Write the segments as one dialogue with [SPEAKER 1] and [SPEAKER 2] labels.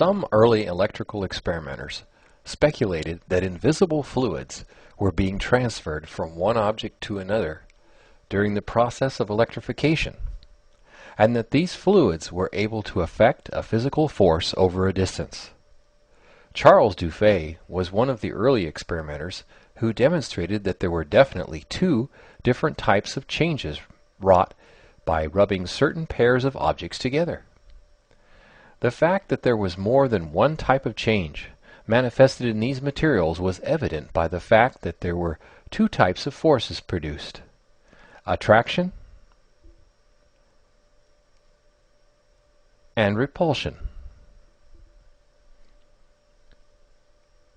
[SPEAKER 1] Some early electrical experimenters speculated that invisible fluids were being transferred from one object to another during the process of electrification, and that these fluids were able to affect a physical force over a distance. Charles Dufay was one of the early experimenters who demonstrated that there were definitely two different types of changes wrought by rubbing certain pairs of objects together. The fact that there was more than one type of change manifested in these materials was evident by the fact that there were two types of forces produced: attraction and repulsion.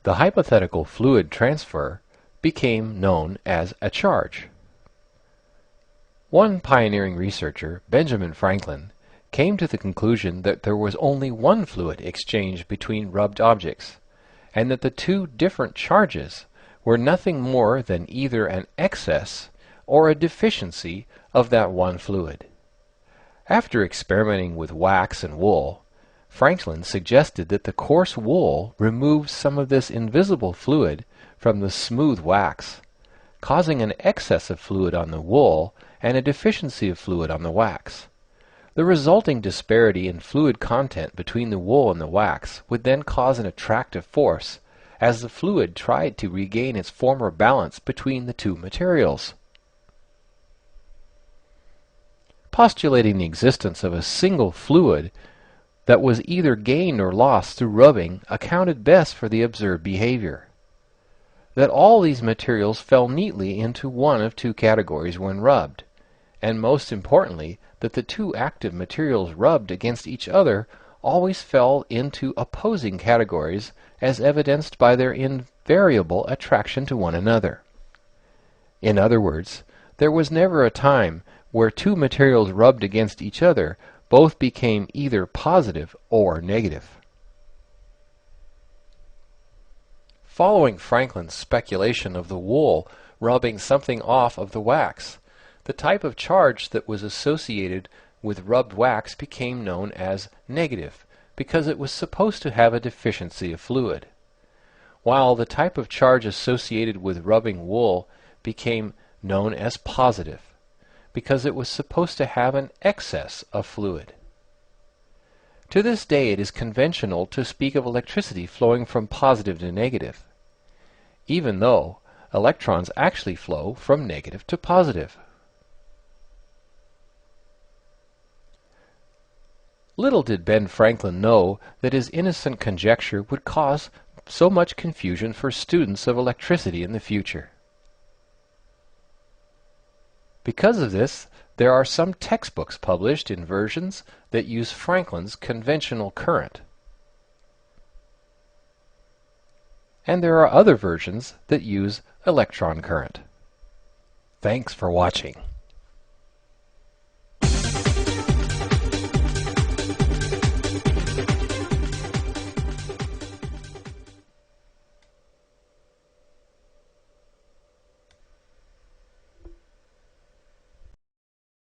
[SPEAKER 1] The hypothetical fluid transfer became known as a charge. One pioneering researcher, Benjamin Franklin, came to the conclusion that there was only one fluid exchanged between rubbed objects, and that the two different charges were nothing more than either an excess or a deficiency of that one fluid. After experimenting with wax and wool, Franklin suggested that the coarse wool removed some of this invisible fluid from the smooth wax, causing an excess of fluid on the wool and a deficiency of fluid on the wax. The resulting disparity in fluid content between the wool and the wax would then cause an attractive force as the fluid tried to regain its former balance between the two materials. Postulating the existence of a single fluid that was either gained or lost through rubbing accounted best for the observed behavior. That all these materials fell neatly into one of two categories when rubbed, and most importantly, that the two active materials rubbed against each other always fell into opposing categories, as evidenced by their invariable attraction to one another. In other words, there was never a time where two materials rubbed against each other both became either positive or negative. Following Franklin's speculation of the wool rubbing something off of the wax, the type of charge that was associated with rubbed wax became known as negative, because it was supposed to have a deficiency of fluid, while the type of charge associated with rubbing wool became known as positive, because it was supposed to have an excess of fluid. To this day it is conventional to speak of electricity flowing from positive to negative, even though electrons actually flow from negative to positive. Little did Ben Franklin know that his innocent conjecture would cause so much confusion for students of electricity in the future. Because of this, there are some textbooks published in versions that use Franklin's conventional current, and there are other versions that use electron current. Thanks for watching.